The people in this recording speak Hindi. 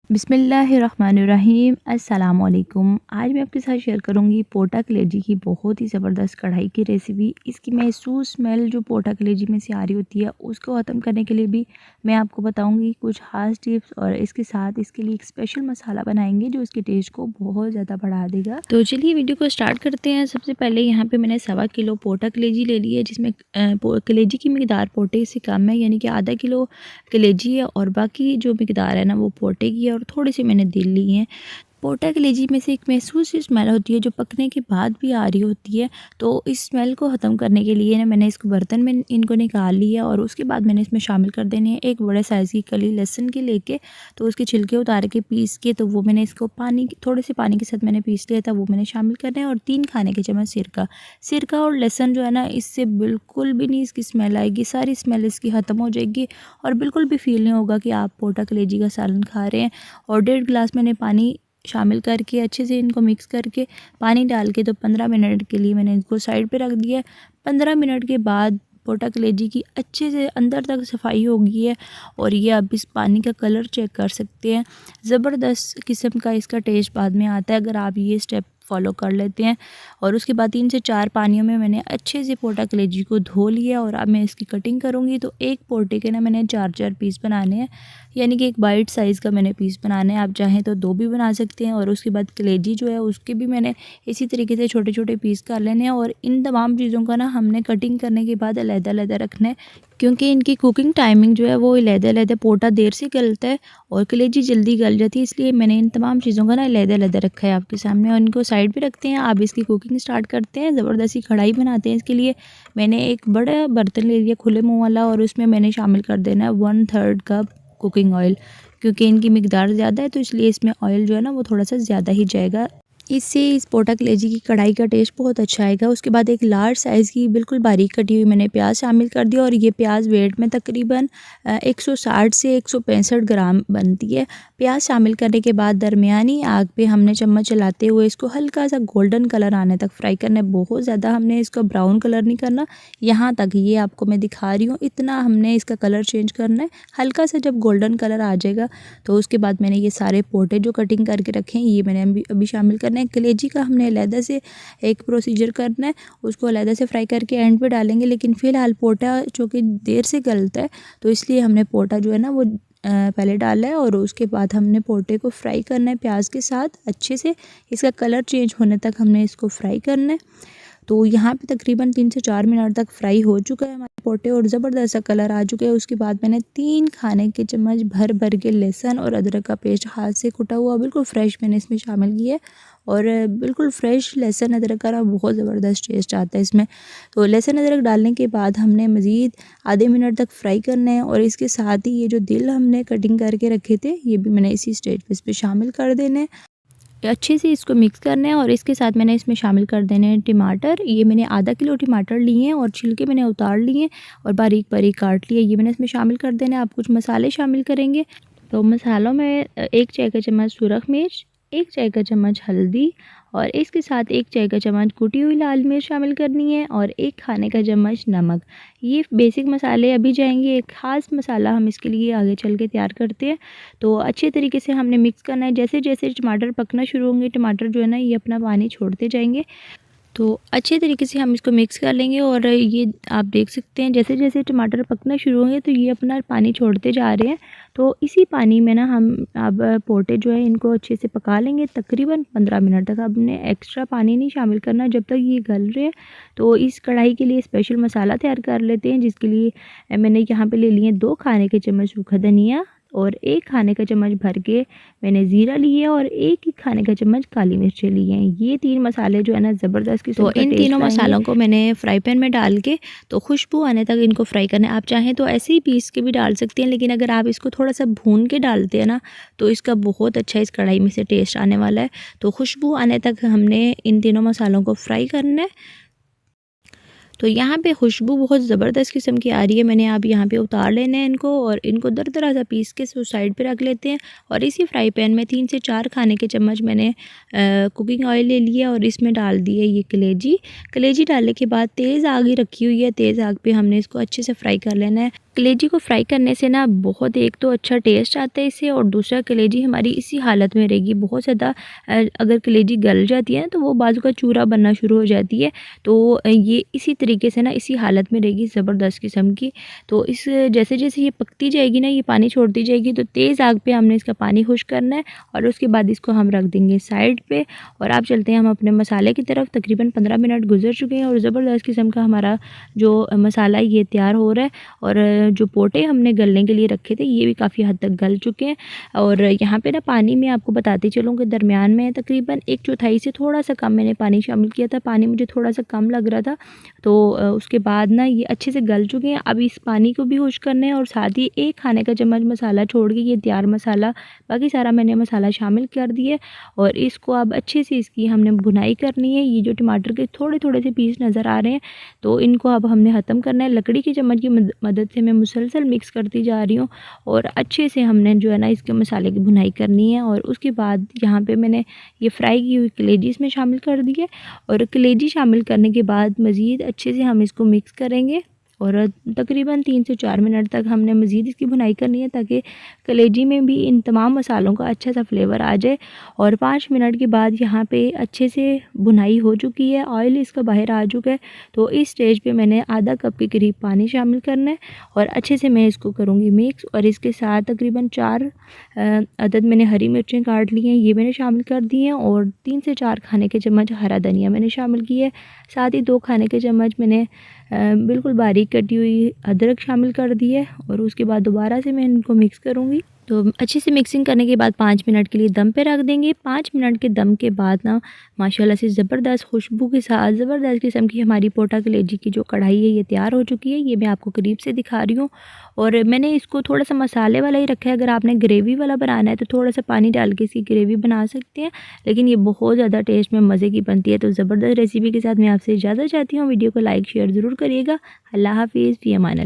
बिस्मिल्लाहिर्रहमानिर्रहीम। अस्सलाम वालेकुम। आज मैं आपके साथ शेयर करूंगी पोटा कलेजी की बहुत ही ज़बरदस्त कढ़ाई की रेसिपी। इसकी महसूस स्मेल जो पोटा कलेजी में से आ रही होती है उसको ख़त्म करने के लिए भी मैं आपको बताऊंगी कुछ ख़ास टिप्स, और इसके साथ इसके लिए एक स्पेशल मसाला बनाएंगे जो इसके टेस्ट को बहुत ज़्यादा बढ़ा देगा। तो चलिए वीडियो को स्टार्ट करते हैं। सबसे पहले यहाँ पर मैंने 1.25 किलो पोटा कलेजी ले ली है, जिसमें कलेजी की मकदार पोटे से कम है, यानी कि आधा किलो कलेजी है और बाकी जो मकदार है ना वो पोटे की है, और थोड़ी सी मैंने दिल ली है। पोटा कलेजी में से एक महसूस स्मेल होती है जो पकने के बाद भी आ रही होती है। तो इस स्मेल को ख़त्म करने के लिए ना मैंने इसको बर्तन में इनको निकाल लिया, और उसके बाद मैंने इसमें शामिल कर देने हैं एक बड़े साइज़ की कली लहसुन की लेके। तो उसके छिलके उतार के पीस के, तो वो मैंने इसको थोड़े से पानी के साथ मैंने पीस लिया था, वो मैंने शामिल करना है। और 3 खाने के चम्मच सिरका और लहसुन जो है ना, इससे बिल्कुल भी नहीं इसकी स्मेल आएगी, सारी स्मेल इसकी ख़त्म हो जाएगी और बिल्कुल भी फील नहीं होगा कि आप पोटा कलेजी का सालन खा रहे हैं। और 1.5 गिलास मैंने पानी शामिल करके अच्छे से इनको मिक्स करके पानी डाल के तो 15 मिनट के लिए मैंने इनको साइड पे रख दिया। 15 मिनट के बाद पोटा कलेजी की अच्छे से अंदर तक सफाई हो गई है, और ये आप इस पानी का कलर चेक कर सकते हैं। ज़बरदस्त किस्म का इसका टेस्ट बाद में आता है अगर आप ये स्टेप फॉलो कर लेते हैं। और उसके बाद 3 से 4 पानियों में मैंने अच्छे से पोटा कलेजी को धो लिया, और अब मैं इसकी कटिंग करूँगी। तो एक पोटे के ना मैंने 4-4 पीस बनाने हैं, यानी कि एक बाइट साइज़ का मैंने पीस बनाना है। आप चाहें तो 2 भी बना सकते हैं। और उसके बाद कलेजी जो है उसके भी मैंने इसी तरीके से छोटे छोटे पीस कर लेने हैं। और इन तमाम चीज़ों का ना हमने कटिंग करने के बाद अलग-अलग रखना है, क्योंकि इनकी कुकिंग टाइमिंग जो है वो अलग-अलग, पोटा देर से गलता है और कलेजी जल्दी गल जाती है, इसलिए मैंने इन तमाम चीज़ों का ना अलग-अलग रखा है आपके सामने। और इनको साइड पे रखते हैं, आप इसकी कुकिंग स्टार्ट करते हैं। ज़बरदस्ती कढ़ाई बनाते हैं। इसके लिए मैंने एक बड़ा बर्तन ले लिया खुले मुँह वाला, और उसमें मैंने शामिल कर देना है 1/3 कप कुकिंग ऑयल। क्योंकि इनकी मिकदार ज़्यादा है तो इसलिए इसमें ऑयल जो है ना वो थोड़ा सा ज़्यादा ही जाएगा। इससे इस पोटा कलेजी की कढ़ाई का टेस्ट बहुत अच्छा आएगा। उसके बाद एक लार्ज साइज़ की बिल्कुल बारीक कटी हुई मैंने प्याज शामिल कर दिया, और ये प्याज वेट में तकरीबन 160 से 165 ग्राम बनती है। प्याज शामिल करने के बाद दरमियानी आग पे हमने चम्मच चलाते हुए इसको हल्का सा गोल्डन कलर आने तक फ्राई करना है। बहुत ज़्यादा हमने इसको ब्राउन कलर नहीं करना, यहाँ तक ये आपको मैं दिखा रही हूँ इतना हमने इसका कलर चेंज करना है। हल्का सा जब गोल्डन कलर आ जाएगा तो उसके बाद मैंने ये सारे पोटे जो कटिंग करके रखे हैं ये मैंने अभी शामिल करना है। कलेजी का हमने अलहदा से एक प्रोसीजर करना है, उसको अलहदा से फ्राई करके एंड पे डालेंगे। लेकिन फ़िलहाल पोटा चूँकि देर से गलता है तो इसलिए हमने पोटा जो है ना वो पहले डाला है, और उसके बाद हमने पोटे को फ्राई करना है प्याज के साथ अच्छे से। इसका कलर चेंज होने तक हमने इसको फ्राई करना है। तो यहाँ पे तकरीबन 3 से 4 मिनट तक फ्राई हो चुका है हमारे पोटे, और ज़बरदस्त सा कलर आ चुका है। उसके बाद मैंने 3 खाने के चम्मच भर भर के लहसुन और अदरक का पेस्ट हाथ से कुटा हुआ बिल्कुल फ्रेश मैंने इसमें शामिल किया है। और बिल्कुल फ्रेश लहसुन अदरक का ना बहुत ज़बरदस्त टेस्ट आता है इसमें। तो लहसुन अदरक डालने के बाद हमने मज़ीद आधे मिनट तक फ्राई करना है, और इसके साथ ही ये जो दिल हमने कटिंग करके रखे थे ये भी मैंने इसी स्टेज पे इस पर शामिल कर देने। अच्छे से इसको मिक्स करना है, और इसके साथ मैंने इसमें शामिल कर देने हैं टमाटर। ये मैंने आधा किलो टमाटर लिए हैं और छिलके मैंने उतार लिए हैं और बारीक बारीक काट लिए, ये मैंने इसमें शामिल कर देना है। आप कुछ मसाले शामिल करेंगे। तो मसालों में 1 चाय का चम्मच सुरख मिर्च, 1 चाय का चम्मच हल्दी, और इसके साथ 1 चाय का चम्मच कुटी हुई लाल मिर्च शामिल करनी है, और 1 खाने का चम्मच नमक। ये बेसिक मसाले अभी जाएंगे, एक ख़ास मसाला हम इसके लिए आगे चल के तैयार करते हैं। तो अच्छे तरीके से हमने मिक्स करना है। जैसे जैसे टमाटर पकना शुरू होंगे, टमाटर जो है ना ये अपना पानी छोड़ते जाएंगे। तो अच्छे तरीके से हम इसको मिक्स कर लेंगे, और ये आप देख सकते हैं जैसे जैसे टमाटर पकना शुरू होंगे तो ये अपना पानी छोड़ते जा रहे हैं। तो इसी पानी में ना हम अब पोटे जो है इनको अच्छे से पका लेंगे तकरीबन 15 मिनट तक। हमने एक्स्ट्रा पानी नहीं शामिल करना जब तक ये गल रहे हैं। तो इस कढ़ाई के लिए स्पेशल मसाला तैयार कर लेते हैं, जिसके लिए मैंने यहाँ पे ले लिए 2 खाने के चम्मच सूखा धनिया, और 1 खाने का चम्मच भर के मैंने ज़ीरा लिया, और 1 ही खाने का चम्मच काली मिर्चें ली हैं। ये 3 मसाले जो है ना ज़बरदस्त किस्म का टेस्ट लाएंगे। तो इन तीनों मसालों को मैंने फ्राई पैन में डाल के तो खुशबू आने तक इनको फ्राई करना है। आप चाहें तो ऐसे ही पीस के भी डाल सकते हैं, लेकिन अगर आप इसको थोड़ा सा भून के डालते हैं ना तो इसका बहुत अच्छा इस कढ़ाई में से टेस्ट आने वाला है। तो खुशबू आने तक हमने इन तीनों मसालों को फ्राई करना है। तो यहाँ पे खुशबू बहुत ज़बरदस्त किस्म की आ रही है। मैंने अब यहाँ पे उतार लेने हैं इनको, और इनको दरदरा सा पीस के साइड पे रख लेते हैं। और इसी फ्राई पैन में 3 से 4 खाने के चम्मच मैंने कुकिंग ऑयल ले लिया, और इसमें डाल दिए ये कलेजी। कलेजी डालने के बाद तेज़ आग ही रखी हुई है, तेज़ आग पे हमने इसको अच्छे से फ्राई कर लेना है। कलेजी को फ्राई करने से ना बहुत एक तो अच्छा टेस्ट आता है इससे, और दूसरा कलेजी हमारी इसी हालत में रहेगी। बहुत ज़्यादा अगर कलेजी गल जाती है तो वो बाजू का चूरा बनना शुरू हो जाती है। तो ये इसी तरीके से ना इसी हालत में रहेगी ज़बरदस्त किस्म की। तो इस जैसे जैसे ये पकती जाएगी ना, ये पानी छोड़ती जाएगी, तो तेज़ आग पे हमने इसका पानी खुश करना है और उसके बाद इसको हम रख देंगे साइड पे। और आप चलते हैं हम अपने मसाले की तरफ। तकरीबन 15 मिनट गुजर चुके हैं और ज़बरदस्त किस्म का हमारा जो मसाला है ये तैयार हो रहा है। और जो पोटे हमने गलने के लिए रखे थे ये भी काफ़ी हद तक गल चुके हैं। और यहाँ पे ना पानी मैं आपको बताती चलूँ कि दरमियान में तकरीबन 1/4 से थोड़ा सा कम मैंने पानी शामिल किया था। पानी मुझे थोड़ा सा कम लग रहा था, तो उसके बाद ना ये अच्छे से गल चुके हैं। अब इस पानी को भी खुश करना है और साथ ही 1 खाने का चम्मच मसाला छोड़ के ये तैयार मसाला, बाकी सारा मैंने मसाला शामिल कर दिया। और इसको अब अच्छे से इसकी हमने भुनाई करनी है। ये जो टमाटर के थोड़े थोड़े से पीस नज़र आ रहे हैं तो इनको अब हमने ख़त्म करना है। लकड़ी की चम्मच की मदद से मैं मुसलसल मिक्स करती जा रही हूँ और अच्छे से हमने जो है ना इसके मसाले की भुनाई करनी है। और उसके बाद यहाँ पे मैंने ये फ्राई की हुई कलेजी इसमें शामिल कर दी है। और कलेजी शामिल करने के बाद मज़ीद अच्छे से हम इसको मिक्स करेंगे और तकरीबन 3 से 4 मिनट तक हमने मज़ीद इसकी भुनाई करनी है ताकि कलेजी में भी इन तमाम मसालों का अच्छा सा फ्लेवर आ जाए। और 5 मिनट के बाद यहाँ पे अच्छे से भुनाई हो चुकी है, ऑयल इसका बाहर आ चुका है। तो इस स्टेज पे मैंने आधा कप के करीब पानी शामिल करना है और अच्छे से मैं इसको करूँगी मिक्स। और इसके साथ तकरीबन 4 अदद मैंने हरी मिर्चें काट ली हैं, ये मैंने शामिल कर दी हैं। और 3 से 4 खाने के चम्मच हरा धनिया मैंने शामिल किया है। साथ ही 2 खाने के चम्मच मैंने बिल्कुल बारीक कटी हुई अदरक शामिल कर दी है। और उसके बाद दोबारा से मैं इनको मिक्स करूँगी। तो अच्छे से मिक्सिंग करने के बाद 5 मिनट के लिए दम पे रख देंगे। 5 मिनट के दम के बाद ना माशाल्लाह से ज़बरदस्त खुशबू के साथ ज़बरदस्त किस्म की हमारी पोटा कलेजी की जो कढ़ाई है ये तैयार हो चुकी है। ये मैं आपको करीब से दिखा रही हूँ। और मैंने इसको थोड़ा सा मसाले वाला ही रखा है। अगर आपने ग्रेवी वाला बनाना है तो थोड़ा सा पानी डाल के इसकी ग्रेवी बना सकते हैं, लेकिन ये बहुत ज़्यादा टेस्ट में मज़े की बनती है। तो ज़बरदस्त रेसिपी के साथ मैं आपसे इजाज़त चाहती हूँ। वीडियो को लाइक शेयर ज़रूर करिएगा। अल्लाह हाफ़िज़, फ़ी अमान।